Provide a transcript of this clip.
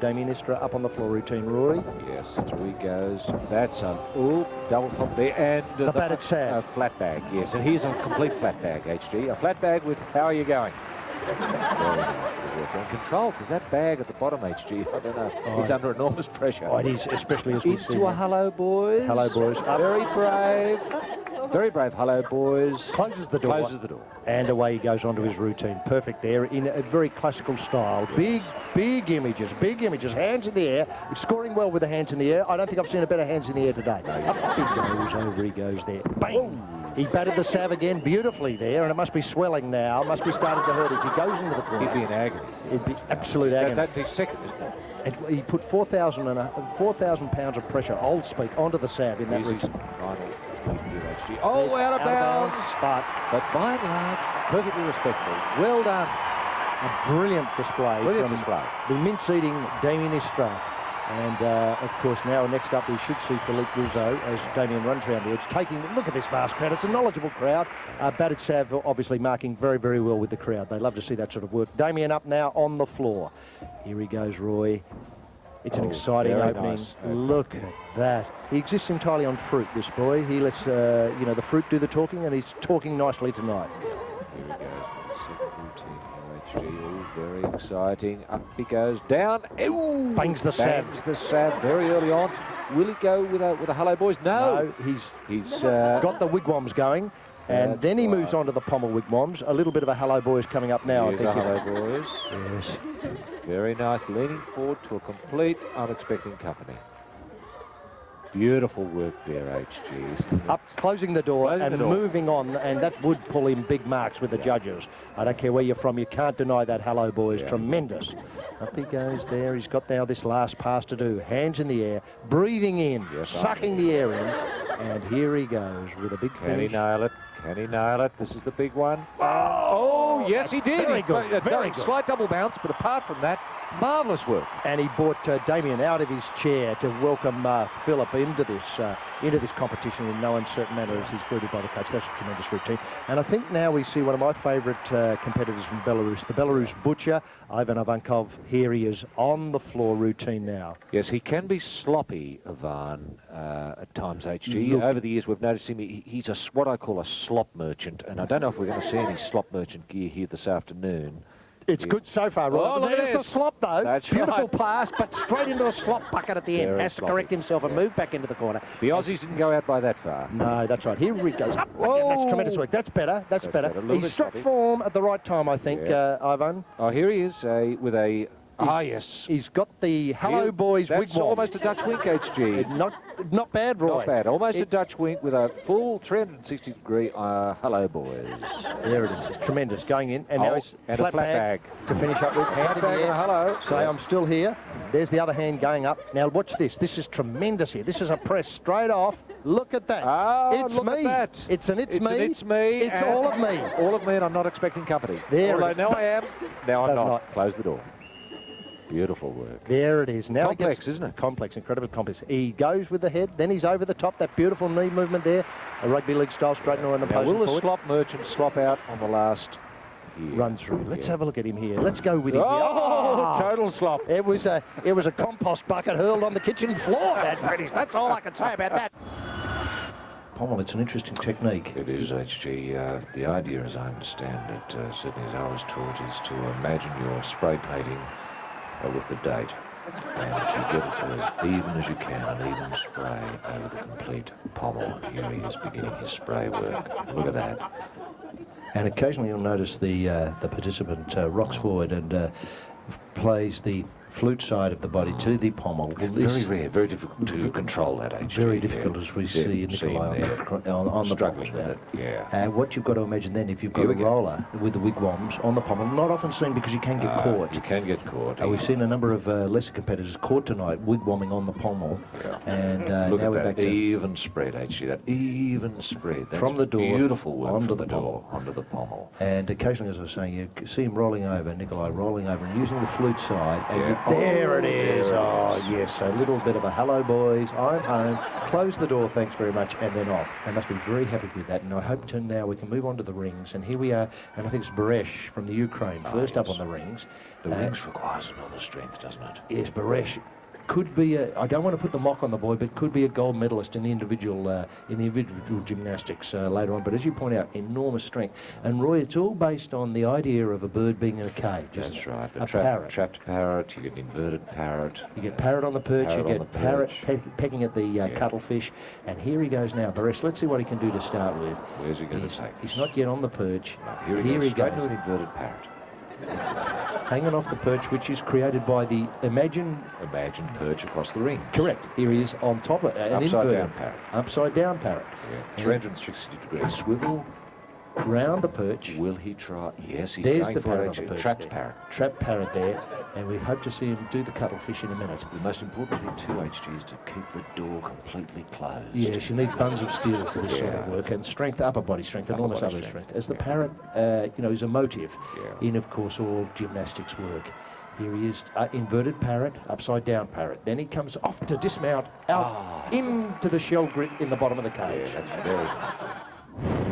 Damien Istra up on the floor routine, Rory. Yes, through he goes. That's a double pop there, and the batted sab. Flat bag, yes, and here's a complete flat bag, HG. A flat bag with how are you going? Very nice and control, because that bag at the bottom, HG, I don't know, it's under enormous pressure. Oh, it is, especially as we see. Into a hello, boys. Hello, boys. Very brave. Very brave, hello, boys. Closes the door. Closes the door. And away he goes onto his routine. Perfect there in a very classical style. Big images, hands in the air. He's scoring well with the hands in the air. I don't think I've seen a better hands in the air today. Up he goes, over he goes there. Bang! He batted the sab again beautifully there, and it must be swelling now. Must be starting to hurt as he goes into the corner. He'd be in agony. It'd be absolute agony. That's his second, isn't it? And he put 4,000 pounds of pressure, old speak, onto the sab in that routine. Oh, out of bounds. But by and large, perfectly respectable. Well done. A brilliant display. Brilliant display. The mince-eating Damien Istra. And, of course, now next up we should see Philippe Rousseau as Damien runs around the edge, taking... Look at this vast crowd. It's a knowledgeable crowd. Batted Sav obviously marking very, very well with the crowd. They love to see that sort of work. Damien up now on the floor. Here he goes, Roy. It's an exciting opening. Nice. Look at that. He exists entirely on fruit, this boy. He lets, you know, the fruit do the talking, and he's talking nicely tonight. Here he goes. Second routine, OHG. Very exciting. Up he goes. Down. Ooh, bangs the sab. Bangs the sab very early on. Will he go with a hello, boys? No. He's got the wigwams going. And then he moves on to the pommel wigwams. A little bit of a hello, boys coming up now. Here's I think. Hello, boys. Yes. Very nice, leaning forward to a complete unexpected company. Beautiful work there, HG. Up, closing the door and moving on, and that would pull in big marks with the judges. I don't care where you're from, you can't deny that hello, boys. Tremendous. Up he goes there. He's got now this last pass to do. Hands in the air, breathing in, sucking the air in, and here he goes with a big finish. Can he nail it? Can he nail it? This is the big one. Oh, yes, he did. Very good. Very good. Slight double bounce, but apart from that, marvellous work. And he brought Damien out of his chair to welcome Philip into this competition in no uncertain manner as he's greeted by the coach. That's a tremendous routine. And I think now we see one of my favourite competitors from Belarus, the Belarus butcher, Ivan Ivankov. Here he is on the floor routine now. Yes, he can be sloppy, Ivan, at times, HG. Over the years, we've noticed him. He's what I call a slop merchant, and I don't know if we're going to see any slop merchant gear here this afternoon. It's good so far, right? Oh, There's the slop, though. That's beautiful right. pass, but straight into the slop bucket at the end. Has to correct himself and move back into the corner. The Aussies didn't go out by that far. No, that's right. Here he goes. Up again. That's tremendous work. That's better. That's better. He struck form at the right time, I think, Ivan. Oh, here he is with a... yes. He's got the hello, boys wigwam. That's almost a Dutch wink, HG. Not bad, Roy. Not bad. Almost a Dutch wink with a full 360-degree hello, boys. There it is. It's tremendous. Going in. And now it's a flat bag to finish up with. Hand in the air. Hello. Say, I'm still here. There's the other hand going up. Now, watch this. This is tremendous here. This is a press straight off. Look at that. It's me. At that. It's me. It's me. It's all of me. All of me, and I'm not expecting company. There Although it is. now I am. Now I'm not. Close the door. Beautiful work. There it is. Now complex, isn't it? Complex, incredibly complex. He goes with the head, then he's over the top. That beautiful knee movement there. A rugby league style straightener and opposing will the slop merchant slop out on the last run through? Let's have a look at him here. Let's go with him. Oh, total slop. It was a compost bucket hurled on the kitchen floor, that finish. That's all I can say about that. Pommel, it's an interesting technique. It is, HG. The idea, as I understand it, Sydney, as I was taught, is to imagine you're spray painting with the date, and you get it to as even as you can, an even spray over the complete pommel. Here he is beginning his spray work. Look at that. And occasionally you'll notice the participant rocks forward and plays the flute side of the body to the pommel. Well, very rare, very difficult to control that, HG. Very difficult, as we see in Nikolai on the struggling with it. Yeah. What you've got to imagine then, if you've got a roller with the wigwams on the pommel, not often seen because you can get caught. You can get caught. We've seen a number of lesser competitors caught tonight wigwamming on the pommel. Yeah. And look now at we're that back to even spread, HG. That even spread. That's from the door, beautiful work onto from the door, onto the pommel. And occasionally, as I was saying, you see him rolling over, Nikolai rolling over and using the flute side. And there it is. Oh, yes. So a little bit of a hello, boys, I'm home. Close the door, thanks very much, and then off. They must be very happy with that, and I hope to now we can move on to the rings. And here we are, and I think it's Baresh from the Ukraine, first up on the rings. The rings requires enormous strength, doesn't it? Yes, Baresh could be I don't want to put the mock on the boy, but could be a gold medalist in the individual gymnastics later on. But as you point out, enormous strength. And Roy, it's all based on the idea of a bird being in a cage. That's right. A parrot. Trapped parrot, you get an inverted parrot. You get parrot on the perch, you get parrot pecking at the cuttlefish. And here he goes now, Baresh. Let's see what he can do to start with. Where's he going to take He's not yet on the perch. No, here he goes. Into an inverted parrot. Hanging off the perch, which is created by the imagined perch across the ring. Correct. Here he is on top of an upside-down parrot. Upside-down parrot. Yeah. 360 degrees swivel. Round the perch. Will he try? Yes, he's There's going the for parrot it. on the perch. Trapped there. parrot. Trapped parrot there, and we hope to see him do the cuttlefish in a minute. The most important thing too, HG, is to keep the door completely closed. Yes, you need buns of steel for this sort of work, and strength, upper body strength, enormous upper strength. As the parrot, is a motive in, of course, all gymnastics work. Here he is, inverted parrot, upside down parrot. Then he comes off to dismount, out into the shell grit in the bottom of the cage. Yeah, that's very